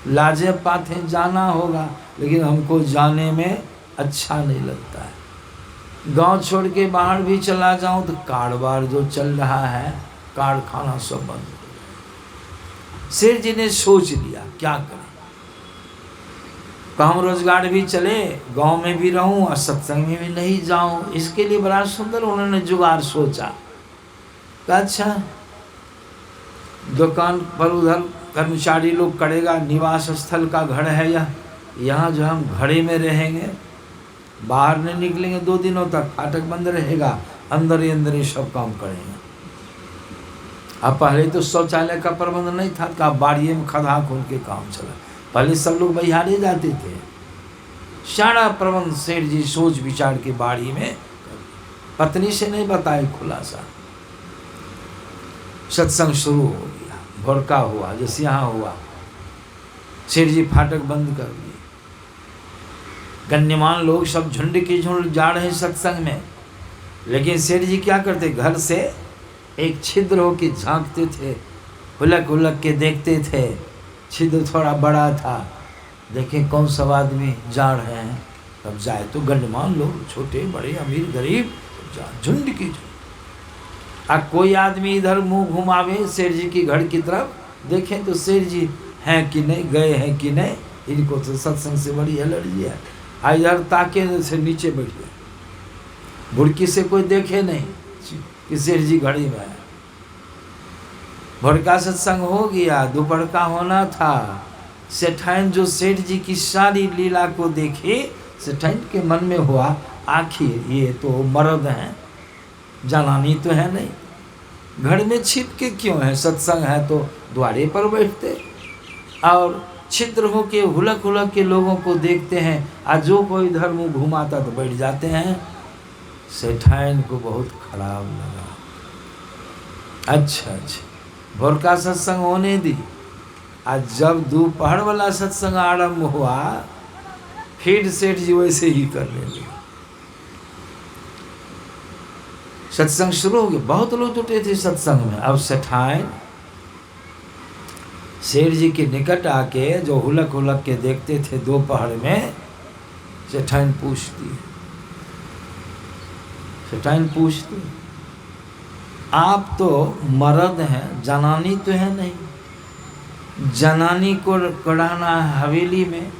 लाजे पाथे जाना होगा, लेकिन हमको जाने में अच्छा नहीं लगता है। गांव छोड़ के बाहर भी चला जाऊं तो कारोबार जो चल रहा है, कारखाना सब बंद। सेठ जी ने सोच लिया क्या करें, काम रोजगार भी चले, गांव में भी रहूं और सत्संग में भी नहीं जाऊं। इसके लिए बड़ा सुंदर उन्होंने जुगाड़ सोचा। अच्छा, दुकान पर उधर कर्मचारी लोग करेगा, निवास स्थल का घर है यह, यहाँ जो हम घड़े में रहेंगे, बाहर नहीं निकलेंगे 2 दिनों तक, फाटक बंद रहेगा, अंदर ही अंदर ही सब काम करेंगे। अब पहले तो शौचालय का प्रबंध नहीं था, का बाड़िए में खदा खोल के काम चला। पहले सब लोग बहिहारे जाते थे। सारा प्रबंध सेठ जी सोच विचार के बाड़ी में, पत्नी से नहीं बताए खुलासा। सत्संग शुरू हो गया, भोरका हुआ जैसे यहाँ हुआ। सेठ जी फाटक बंद कर दिए। गण्यमान लोग सब झुंड के झुंड जा रहे हैं सत्संग में, लेकिन सेठ जी क्या करते, घर से एक छिद्र हो के झांकते थे, हुलक हुलक के देखते थे। छिद्र थोड़ा बड़ा था, देखें कौन सब आदमी जा रहे हैं, तब जाए तो गण्यमान लोग, छोटे बड़े अमीर गरीब, झुंड की झुंड। अब कोई आदमी इधर मुंह घुमावे सेठ जी की घर की तरफ, देखें तो सेठ जी हैं कि नहीं, गए हैं कि नहीं, इनको तो सत्संग से बड़ी एलर्जी है। इधर ताके से नीचे बैठ गए, बुड़की से कोई देखे नहीं कि सेठ जी घड़ी में है। भोर का सत्संग हो गया, दोपहर का होना था। सेठाइन जो सेठ जी की सारी लीला को देखे, सेठाइन के मन में हुआ आखिर ये तो मर्द हैं, जनानी तो है नहीं, घर में छिप के क्यों है? सत्संग है तो द्वारे पर बैठते, और छिद्र हो के हुलक हुलक के लोगों को देखते हैं, आज जो कोई इधर मुँह घुमाता तो बैठ जाते हैं। सेठाइन को बहुत खराब लगा। अच्छा, भोर का सत्संग होने दी। आज जब दोपहर वाला सत्संग आरंभ हुआ, फिर सेठ जी वैसे ही करने लगे। सत्संग शुरू हो गया, बहुत लोग जुटे थे सत्संग में। अब सेठाइन शेर जी के निकट आके जो हुलक हुलक के देखते थे दोपहर में, सेठाइन पूछती, आप तो मर्द हैं, जनानी तो है नहीं। जनानी को रहना हवेली में,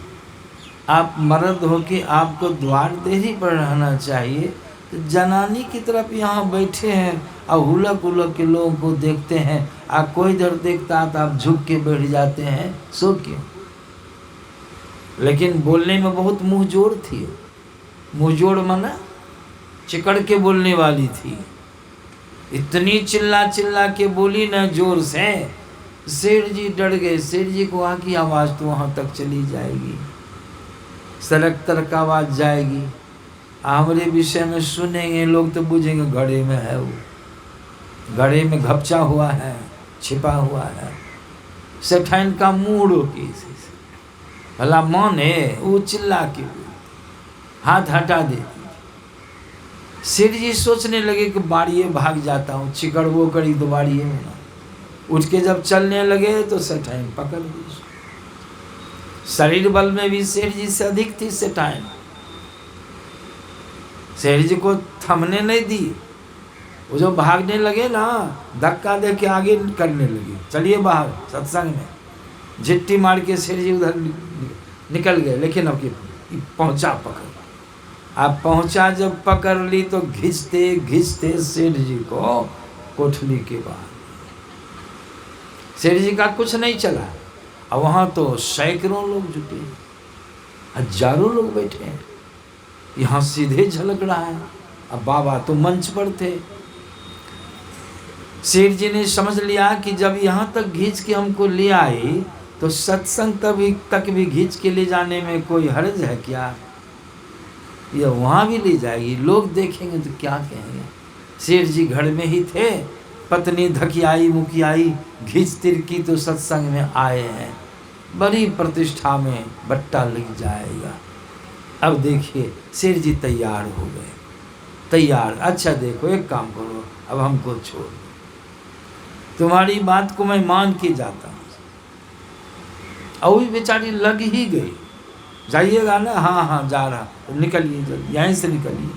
आप मर्द हो के आपको द्वार देरी पर रहना चाहिए, तो जनानी की तरफ यहाँ बैठे हैं और हुलक हुलक के लोगों को देखते हैं। आप कोई इधर देखता तो आप झुक के बैठ जाते हैं, सो क्यों? लेकिन बोलने में बहुत मुँहजोड़ थी। मुँहजोड़ माना चिकड़ के बोलने वाली थी। इतनी चिल्ला चिल्ला के बोली ना जोर से, सेठ जी डर गए। सेठ जी को वहाँ की आवाज़ तो वहाँ तक चली जाएगी, सड़क तक आवाज़ जाएगी, हमारे विषय में सुनेंगे लोग तो बुझेंगे घड़े में है, वो घड़े में घपचा हुआ है, छिपा हुआ है। सेठाइन का मुँह रोकी से भला माने, वो चिल्ला के हाथ हटा देती। सेठ जी सोचने लगे कि बाड़िए भाग जाता हूँ, चिकड़ वो करी तो बाड़िए में ना। उठ के जब चलने लगे तो सेठाइन पकड़ ली। शरीर बल में भी सेठ जी से अधिक थी सेठाइन। सेठ जी को थमने नहीं दी। वो जो भागने लगे ना, धक्का दे के आगे करने लगे, चलिए बाहर सत्संग में। झिट्टी मार के सेठ जी उधर निकल गए। लेकिन अब पहुंचा पकड़, आप पहुंचा जब पकड़ ली तो घिंचते घिंचते सेठ जी को कोठली के बाहर। सेठ जी का कुछ नहीं चला। अब वहाँ तो सैकड़ों लोग जुटे, हजारों लोग बैठे हैं, यहाँ सीधे झलक रहा है। अब बाबा तो मंच पर थे। सेठ जी ने समझ लिया कि जब यहाँ तक खींच के हमको ले आई तो सत्संग तक भी खींच के ले जाने में कोई हर्ज है क्या? ये वहाँ भी ले जाएगी, लोग देखेंगे तो क्या कहेंगे। सेठ जी घर में ही थे, पत्नी धकियाई मुखियाई घींच तिरकी तो सत्संग में आए हैं, बड़ी प्रतिष्ठा में बट्टा लग जाएगा। अब देखिए सेठ जी तैयार हो गए, तैयार। अच्छा देखो एक काम करो, अब हमको छोड़ दो, तुम्हारी बात को मैं मान के जाता हूँ। और बेचारी लग ही गई, जाइएगा ना? हाँ हाँ जा रहा, तो निकलिए जल्दी, यहीं से निकलिए,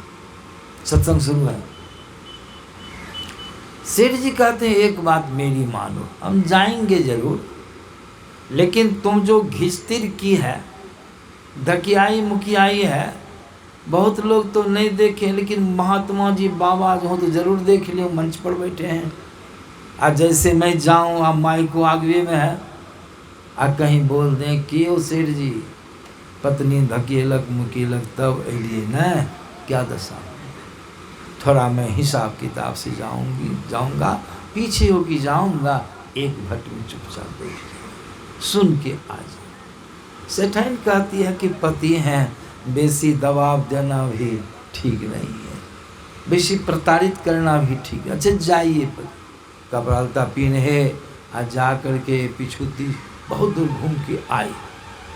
सत्संग शुरू है। सेठ जी कहते हैं एक बात मेरी मानो, हम जाएंगे जरूर, लेकिन तुम जो घिस्तिर की है, धकियाई मुखियाई है, बहुत लोग तो नहीं देखे, लेकिन महात्मा जी बाबा जो हो तो जरूर देख लियो, मंच पर बैठे हैं। आज जैसे मैं जाऊँ, अब माइक को आगे में है, आ कहीं बोल दें कि ओ सेठ जी पत्नी धकेलक मुकेलक तब अलिए न, क्या दशा। थोड़ा मैं हिसाब किताब से जाऊंगा, पीछे होके जाऊंगा, एक भट में चुपचाप बैठ सुन के आ जाऊँ। सेठाइन कहती है कि पति हैं, बेसी दबाव देना भी ठीक नहीं है, बेसी प्रताड़ित करना भी ठीक है। अच्छा जाइए, कपड़ा लता पहने आ जा करके पिछुती बहुत दूर घूम के आई,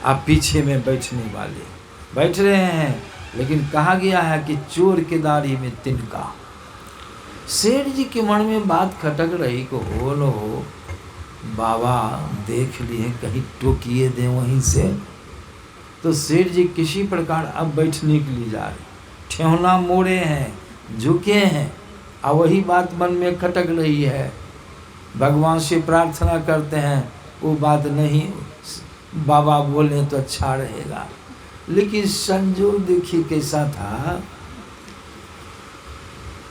आप पीछे में बैठने वाले बैठ रहे हैं, लेकिन कहा गया है कि चोर के दाढ़ी में तिनका। सेठ जी के मन में बात खटक रही को हो न हो, बाबा देख लिए कहीं टोकिए दें वहीं से। तो सेठ जी किसी प्रकार अब बैठने के लिए जा रहे, ठेहुना मोड़े हैं, झुके हैं, और वही बात मन में खटक रही है। भगवान से प्रार्थना करते हैं, वो बात नहीं बाबा बोले तो अच्छा रहेगा। लेकिन संजोग देखिए कैसा था,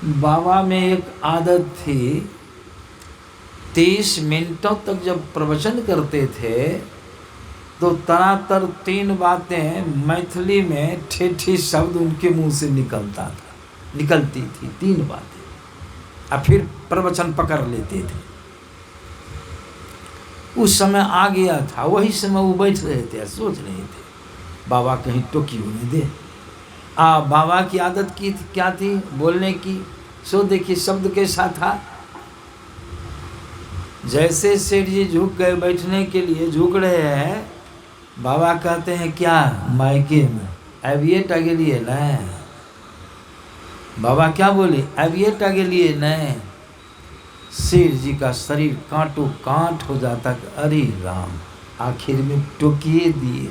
बाबा में एक आदत थी, 30 मिनटों तक जब प्रवचन करते थे तो तरातर 3 बातें मैथिली में ठेठी शब्द उनके मुंह से निकलती थी, 3 बातें। और फिर प्रवचन पकड़ लेते थे। उस समय आ गया था, वही समय वो बैठ रहे थे, सोच रहे थे बाबा कहीं टोकी होने दे। बाबा की आदत की क्या थी बोलने की, सो देखिए शब्द कैसा था। जैसे सेठ जी झुक गए बैठने के लिए, झुक रहे हैं, बाबा कहते हैं क्या मायके में अब ये टगलिए न। बाबा क्या बोले, अब ये टगलिए न। शेर जी का शरीर कांटो कांट हो जाता। अरे राम, आखिर में टोकिए दिए।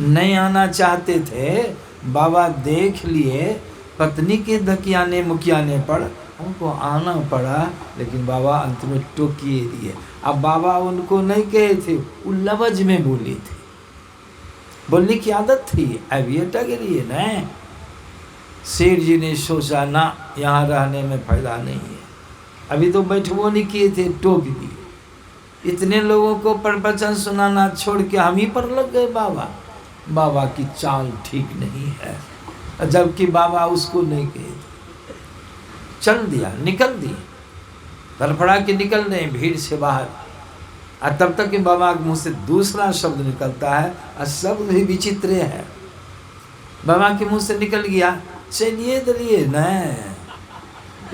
नहीं आना चाहते थे, बाबा देख लिए, पत्नी के धकियाने मुखियाने पर उनको आना पड़ा, लेकिन बाबा अंत में टोकिए दिए। अब बाबा उनको नहीं कहे थे, वो लफ्ज में बोले थे, बोलने की आदत थी। अब ये टगलिए न। शेर जी ने सोचा ना, यहाँ रहने में फायदा नहीं है, अभी तो बैठबो नहीं किए थे, टोक दिए। इतने लोगों को प्रवचन सुनाना छोड़ के हम ही पर लग गए। बाबा की चाल ठीक नहीं है, जबकि बाबा उसको नहीं कहे थे। चल दिया, निकल दिए, तड़फड़ा के निकल रहे भीड़ से बाहर। और तब तक कि बाबा के मुँह से दूसरा शब्द निकलता है, और शब्द भी विचित्र है। बाबा के मुँह से निकल गया, चलिए दलिए न।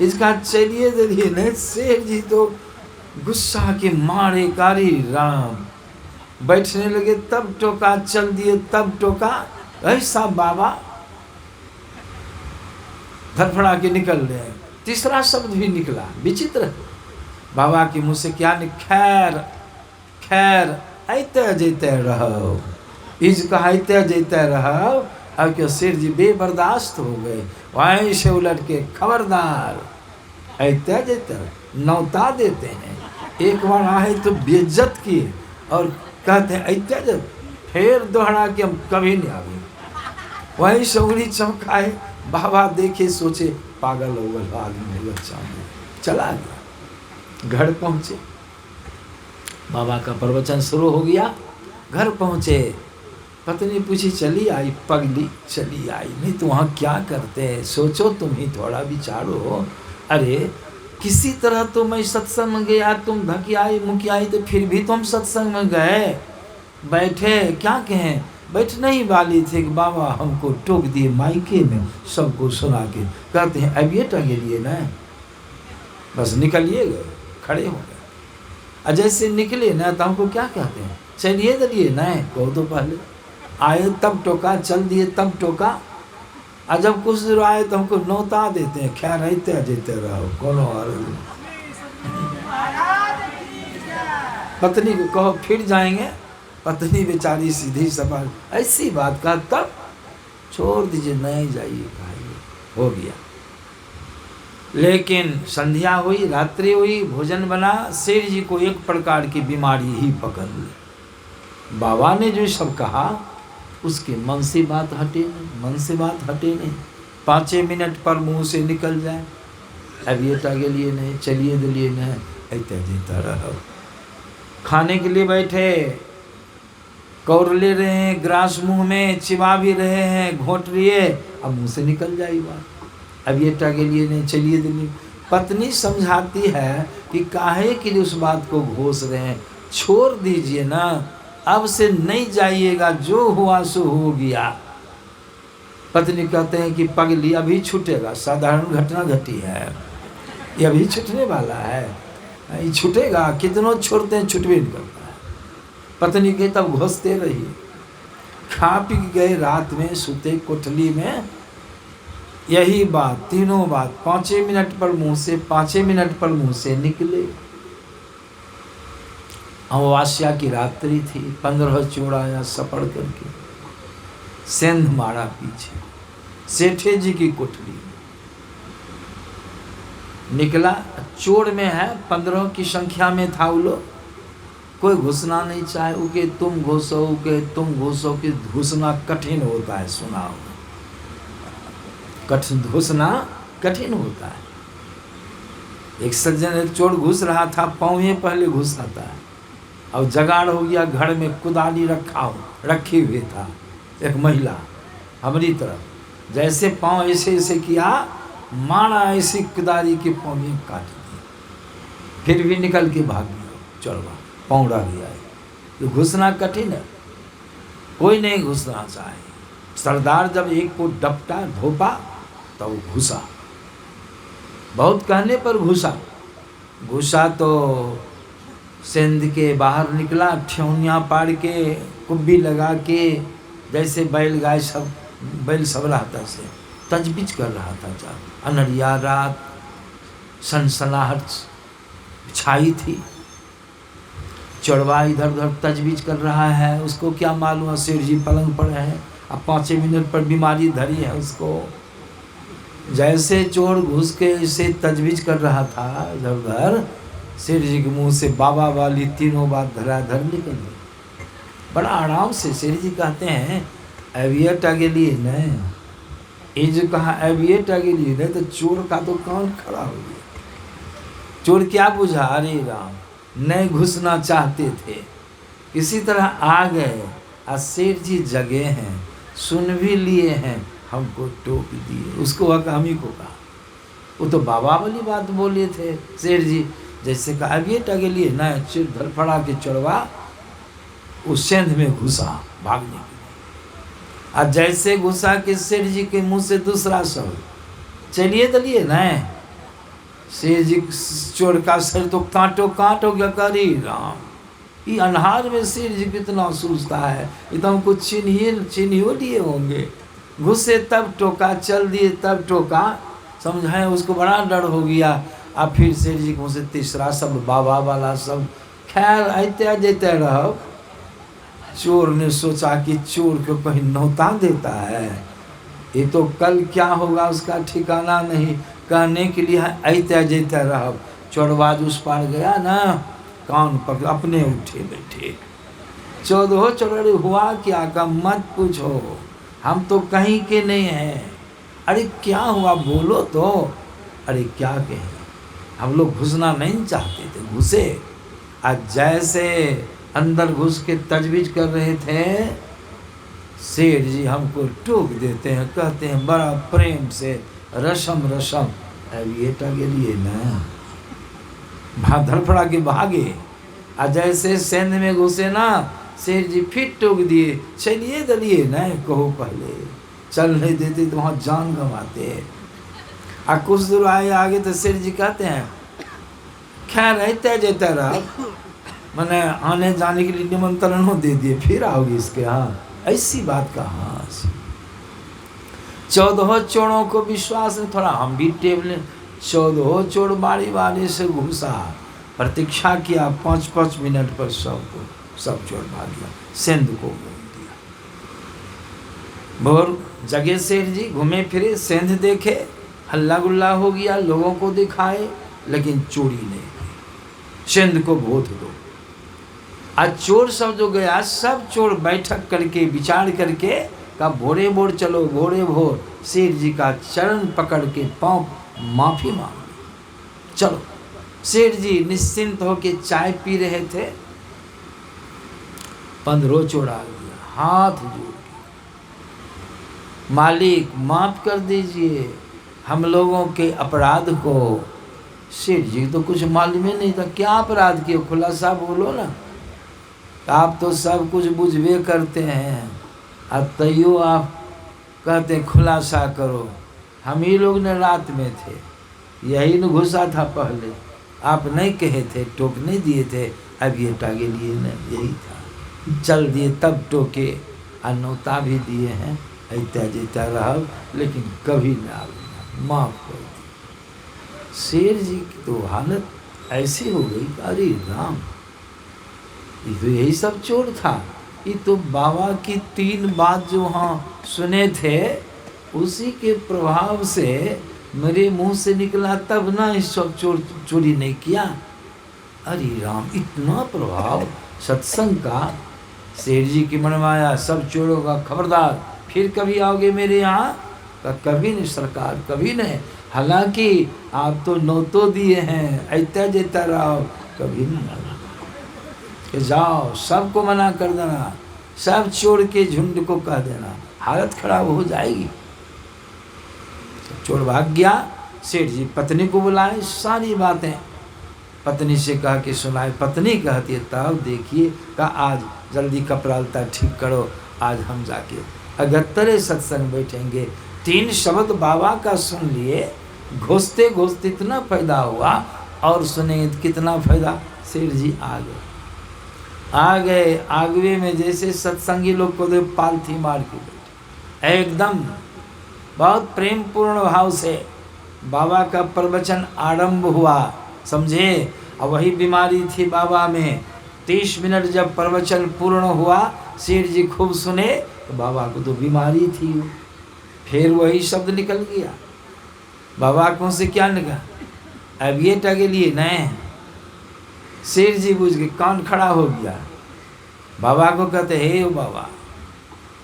इसका चलिए दलिए न। शेर जी तो गुस्सा के मारे कारी राम बैठने लगे, तब टोका, चल दिए तब टोका। ऐसा बाबा धड़फड़ा के निकल रहे। तीसरा शब्द भी निकला, विचित्र। बाबा के मुँह से क्या खैर खैर ऐते जैते रहो, इसका ऐते जैते रहो। अब क्यों शेर जी बेबर्दाश्त हो गए, वहीं से उलट के खबरदार ऐते जैते नौता देते हैं। एक बार आए तो बेइज्जत किए और कहते हैं ऐते जब, फिर दोहरा के हम कभी नहीं आवे। वहीं से उंगली चमकाए। बाबा देखे सोचे पागल हो गए आदमी, बच्चा चला गया। घर पहुँचे, बाबा का प्रवचन शुरू हो गया। घर पहुँचे, पत्नी पूछी चली आई, पगली चली आई, नहीं तो वहाँ क्या करते हैं, सोचो तुम ही थोड़ा विचारो। अरे किसी तरह तो मैं सत्संग में गया, तुम धकियाई मुखियाई, तो फिर भी तुम सत्संग में गए, बैठे क्या कहें, बैठने ही वाली थे कि बाबा हमको टोक दिए मायके में, सबको सुना के। कहते हैं अब ये टंगेलिए ना, बस निकलिए गए, खड़े हो गए। और जैसे निकले ना तो हमको क्या कहते हैं, चलिए दलिए ना, कहो तो पहले आए तब टोका, चल दिए तब टोका। और जब कुछ दूर आए तो हमको नौता देते हैं, खैर रहते जेते रहो कोनो। पत्नी को कहो फिर जाएंगे, पत्नी बेचारी सीधी सवाल ऐसी बात का, तब छोड़ दीजिए नहीं जाइए, खाइए, हो गया। लेकिन संध्या हुई, रात्रि हुई, भोजन बना, शेर जी को एक प्रकार की बीमारी ही पकड़ ली। बाबा ने जो सब कहा उसके मन से बात हटे नहीं, मन से बात हटे नहीं। 5 मिनट पर मुंह से निकल जाए, अब ये टागे लिए नहीं, चलिए दिलिए नहीं, ऐसे जीता रहो। खाने के लिए बैठे, कौर ले रहे हैं, ग्रास मुंह में चिबा भी रहे हैं, घोंट लिए, अब मुंह से निकल जाए बात, अब ये टागे लिए नहीं, चलिए दिलिए। पत्नी समझाती है कि काहे कि उस बात को घोष रहे हैं, छोड़ दीजिए ना, अब से नहीं जाइएगा, जो हुआ सो हो गया। पत्नी कहते हैं कि पगली अभी छूटेगा, साधारण घटना घटी है, ये अभी छूटने वाला है, ये छूटेगा, कितनों छोड़ते हैं छूटवे नहीं करता है। पत्नी के तब घोषते रहिए। खा पी गए, रात में सुते कोठली में, यही बात, तीनों बात 5 मिनट पर मुंह से, 5 मिनट पर मुंह से निकले। अमावस्या की रात्रि थी, 15 चौड़ाया सपड़ करके सेंध मारा पीछे, सेठे जी की कोठरी निकला। चोर में है, 15 की संख्या में था वो लोग, कोई घुसना नहीं चाहे, उके तुम घुसो, उके तुम घुसो, कि घुसना कठिन होता है, सुना हो, कठिन घुसना कठिन होता है। एक सज्जन, एक चोर घुस रहा था, पाँव में पहले घुस आता है, और जगाड़ हो गया, घर में कुदाली रखी हुई था, एक महिला हमारी तरफ, जैसे पाँव ऐसे ऐसे किया, मारा ऐसी कुदारी के पाँव में काट दिया, फिर भी निकल के भाग गया चोरवा, पौड़ा गया है। तो घुसना कठिन है, कोई नहीं घुसना चाहे। सरदार जब एक को डपटा धोपा तो वो घुसा, बहुत कहने पर घुसा तो सिंध के बाहर निकला, ठेहुनिया पाड़ के कुब्बी लगा के, जैसे बैल सब रहता से तजबीज कर रहा था। अनरिया रात, सनसनाहट छाई थी, चढ़वा इधर उधर तजबीज कर रहा है। उसको क्या मालूम, शेर जी पलंग पर है, अब 5 मिनट पर बीमारी धरी है उसको। जैसे चोर घुस के इसे तजबीज कर रहा था इधर उधर, शेर जी के मुंह से बाबा वाली तीनों बात धराधर निकल गई। बड़ा आराम से शेर जी कहते हैं, एवियट आगे लिए नहीं, ये जो कहा एवियट आगे लिए नहीं, तो चोर का तो कान खड़ा हो गया। चोर क्या बुझा, अरे राम, नहीं घुसना चाहते थे, इसी तरह आ गए, और शेर जी जगे हैं, सुन भी लिए हैं, हमको टोक दिए। उसको हकामी को कहा, वो तो बाबा वाली बात बोले थे शेर जी, जैसे कहा अब ये टगे लिए ना, चिर धड़फड़ा के चढ़वा उस सेंध में घुसा भागने के लिए। और जैसे घुसा कि शेर जी के मुंह से दूसरा शब्द, चलिए दलिए ना, शेर जी चोर का सर तो कांटो हो गया। करी राम, ये अन्हार में शेर जी कितना सूझता है, ये तो हमको चिन्हियो लिए होंगे। घुसे तब टोका, चल दिए तब टोका, समझाए उसको बड़ा डर हो गया। अब फिर शेर जी को से तीसरा शब्द बाबा वाला सब, खैर आते जेते रहो। चोर ने सोचा कि चोर को कहीं नौता देता है, ये तो कल क्या होगा उसका ठिकाना नहीं, कहने के लिए आते जेते रहो। चोरबाज उस पार गया ना, कान पकड़ अपने उठे बैठे, 14 चोर हुआ क्या का मत पूछो, हम तो कहीं के नहीं हैं। अरे क्या हुआ बोलो तो, अरे क्या कहें, हम लोग घुसना नहीं चाहते थे, घुसे। आज जैसे अंदर घुस के तजवीज कर रहे थे, शेर जी हमको टोक देते हैं, कहते हैं बड़ा प्रेम से, रसम एविएट के लिए ना, धड़फड़ा के भागे। आज जैसे सेंध में घुसे ना, शेर जी फिर टोक दिए, चलिए दलिए ना, कहो पहले, चल नहीं देते तो वहाँ जान गंवाते। और कुछ दूर आए आगे तो शेर जी कहते हैं, खैर रहते जेता रहा, मैंने आने जाने के लिए निमंत्रण दे दिए, फिर आओगे इसके यहाँ, ऐसी बात कहाँ। 14 चोरों को विश्वास नहीं, थोड़ा हम भी टेबल, 14 चोर बारी से घुसा, प्रतीक्षा किया 5-5 मिनट पर सब चोर भाग गया, सिंध को घूम दिया। भोर जगे शेर जी, घूमे फिरे, सिंध देखे, हल्ला गुल्ला हो गया, लोगों को दिखाए, लेकिन चोरी नहीं हुई। सिंध को भोत दो। आज चोर सब जो गया, सब चोर बैठक करके विचार करके का भोरे भोर चलो, भोरे भोर शेर जी का चरण पकड़ के पाँव माफी मांग। चलो, शेर जी निश्चिंत होके चाय पी रहे थे, 15 चोर आ गया, हाथ जोड़ के, मालिक माफ कर दीजिए हम लोगों के अपराध को। शेर जी तो कुछ मालूम ही नहीं था, क्या अपराध किए, खुलासा बोलो ना, आप तो सब कुछ बुझवे करते हैं, अब तैयो आप कहते खुलासा करो। हम ही लोग ने रात में थे, यही न घुसा था पहले, आप नहीं कहे थे, टोक नहीं दिए थे, अब ये टागे लिए न, यही था, चल दिए तब टोके, अनौता भी दिए हैं, ऐता जीता रहा, लेकिन कभी ना माफ कर दी। शेर जी की तो हालत ऐसी हो गई, अरे राम, ये तो यही सब चोर था, ये तो बाबा की 3 बात जो हाँ सुने थे, उसी के प्रभाव से मेरे मुंह से निकला, तब ना इस सब चोरी नहीं किया। अरे राम, इतना प्रभाव सत्संग का। शेर जी की मन में आया, सब चोरों का खबरदार, फिर कभी आओगे मेरे यहाँ? कभी नहीं सरकार, कभी नहीं, हालांकि आप तो नौतो दिए हैं, ऐता जेता रहो, कभी नहीं कि जाओ, सबको मना कर देना, सब चोर के झुंड को कह देना, हालत खराब हो जाएगी। तो चोर भाग गया, सेठ जी पत्नी को बुलाए, सारी बातें पत्नी से कह के सुनाए। पत्नी कहती है तब देखिए का आज जल्दी कपड़ा लत्ता ठीक करो, आज हम जाके अगत्तरे सत्संग बैठेंगे। 3 शब्द बाबा का सुन लिए, घुसते घुसते इतना फायदा हुआ, और सुनेंगे कितना फायदा। सेठ जी आ गए आगवे में, जैसे सत्संगी लोग को दे पालथी मार के बैठे, एकदम बहुत प्रेम पूर्ण भाव से बाबा का प्रवचन आरंभ हुआ, समझे। और वही बीमारी थी बाबा में। 30 मिनट जब प्रवचन पूर्ण हुआ, सेठ जी खूब सुने, तो बाबा को तो बीमारी थी। फिर वही शब्द निकल गया, बाबा को से क्या निकला, अब ये टके लिए नहीं। सेठ जी बुझ के कान खड़ा हो गया, बाबा को कहते हे बाबा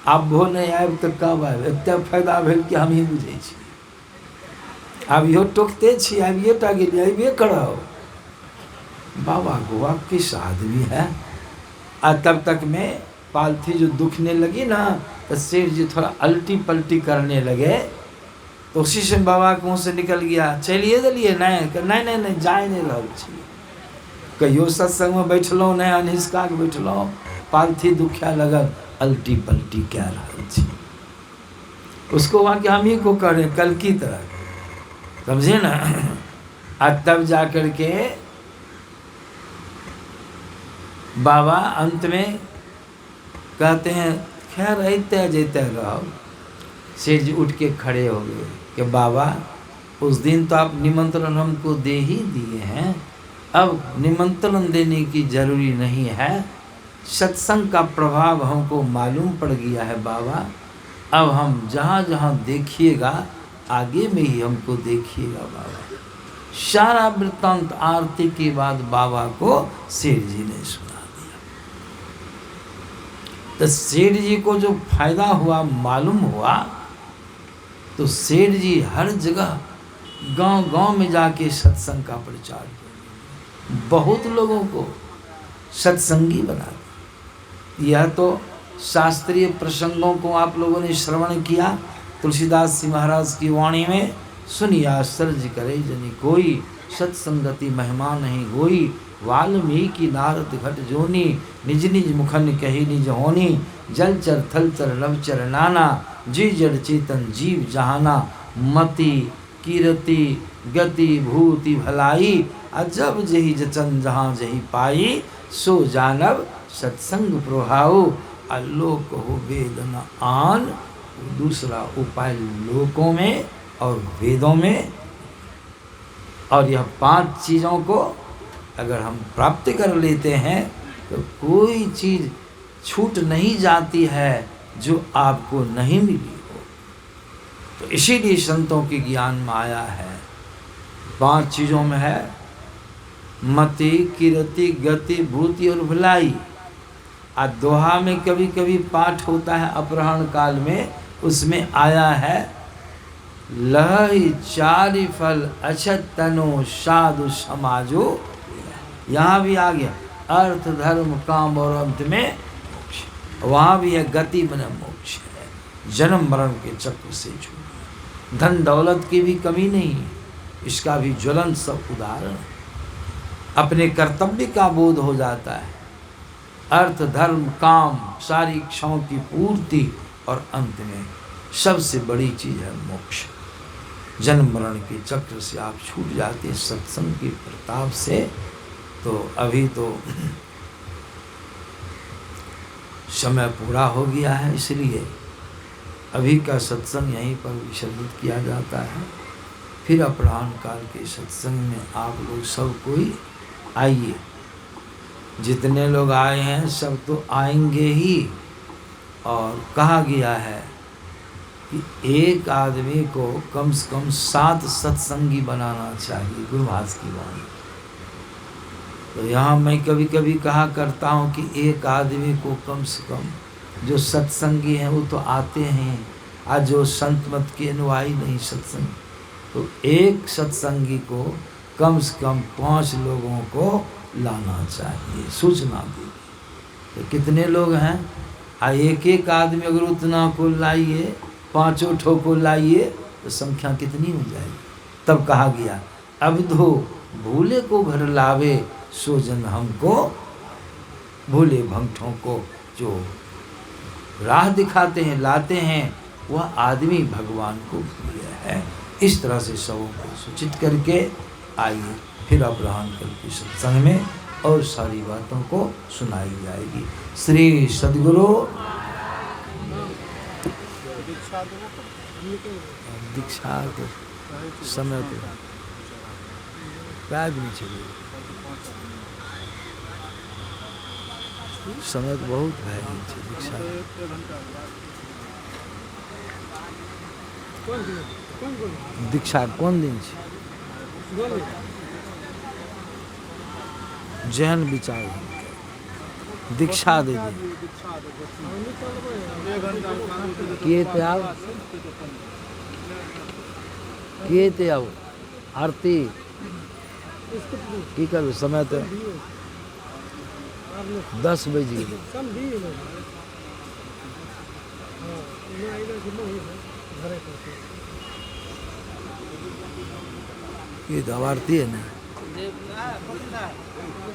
आप भो नहीं आब तो कब आब, एते फायदा भेल कि हम ही बुझे छी, अब यो टोकते छी, अब ये टा गेलिए अबे करो। बाबा गोवा किस आदमी है। और तब तक में पालथी जो दुखने लगी ना, तो सेठ जी थोड़ा अल्टी पल्टी करने लगे, तो उसी से बाबा के मुँह से निकल गया चलिए दलिए नहीं जाए नहीं रहा छी, कहियो सत्संग में बैठलहुँ नहीं, अनहिस्का के बैठलहुँ, पालथी दुखा लगल, अल्टी पल्टी कह रहा छी। उसको वहाँ के हम ही को करें कल की तरह, समझे ना। और तब जा कर के बाबा अंत में कहते हैं खैर रहते जैते रहो। सेठ जी उठ के खड़े हो गए कि बाबा उस दिन तो आप निमंत्रण हमको दे ही दिए हैं, अब निमंत्रण देने की जरूरी नहीं है, सत्संग का प्रभाव हमको मालूम पड़ गया है बाबा, अब हम जहाँ जहाँ देखिएगा आगे में ही हमको देखिएगा बाबा। सारा वृत्तांत आरती के बाद बाबा को सेठ जी ने सुना दिया। तो सेठ जी को जो फायदा हुआ मालूम हुआ, तो सेठ जी हर जगह गांव गांव में जाके सत्संग का प्रचार किया, बहुत लोगों को सत्संगी बना दिया। यह तो शास्त्रीय प्रसंगों को आप लोगों ने श्रवण किया, तुलसीदास जी महाराज की वाणी में सुनिए आश्चर्य करे जनी कोई, सत्संगति महिमा नहीं होई, वाल्मीकि नारद घट जोनी, निज निज मुखन कही निज होनी, जल चर थल चर नभ चर नाना, जी जड़ चेतन जीव जहाना, मति कीरति गति भूति भलाई, अजब जही जचन जहाँ जही पाई, सो जानब सत्संग प्रभाव, आलोक हो वेद न आन। दूसरा उपाय लोकों में और वेदों में, और यह 5 चीज़ों को अगर हम प्राप्त कर लेते हैं तो कोई चीज़ छूट नहीं जाती है जो आपको नहीं मिली हो। तो इसीलिए संतों के ज्ञान में आया है 5 चीज़ों में है मति कीरति गति भूति और भलाई। आ दोहा में कभी कभी पाठ होता है अपराह्न काल में, उसमें आया है लहई चारि फल अछत तनो साधु समाजो, यहाँ भी आ गया अर्थ धर्म काम और अंत में मोक्ष। वहाँ भी है गति बने मोक्ष है, जन्म मरण के चक्र से छूट। धन दौलत की भी कमी नहीं है, इसका भी ज्वलंत सब उदाहरण। अपने कर्तव्य का बोध हो जाता है, अर्थ धर्म काम सारी इच्छाओं की पूर्ति, और अंत में सबसे बड़ी चीज़ है मोक्ष। जन्म मरण के चक्र से आप छूट जाते हैं सत्संग के प्रताप से। तो अभी तो समय पूरा हो गया है, इसलिए अभी का सत्संग यहीं पर विसर्जित किया जाता है। फिर अपराह्न काल के सत्संग में आप लोग सब कोई आइए। जितने लोग आए हैं सब तो आएंगे ही, और कहा गया है कि एक आदमी को कम से कम 7 सत्संगी बनाना चाहिए, गुरुभाष की वाणी। तो यहाँ मैं कभी कभी कहा करता हूँ कि एक आदमी को कम से कम जो सत्संगी हैं वो तो आते हैं, आज जो संत मत के अनुयायी नहीं सत्संग, तो एक सत्संगी को कम से कम 5 लोगों को लाना चाहिए, सूचना दी। तो कितने लोग हैं, एक एक आदमी अगर उतना को लाइए, 5 ठो को लाइए, तो संख्या कितनी हो जाएगी। तब कहा गया अब तो भूले को घर लावे सो जन हमको, भूले भंगठों को जो राह दिखाते हैं लाते हैं वह आदमी भगवान को भूल गया है। इस तरह से सबों को सूचित करके आइए फिर अब रहन कल के सत्संग में और सारी बातों को सुनाई जाएगी। श्री सद्गुरु दीक्षा के समय पे पैर भी नहीं चले, समय तो बहुत है दीक्षा दीक्षा कौन दिन छे जहन विचार दीक्षा दे दी किए ते आओ आरती की करू समय तो 10 बज ये तो आरती है ना।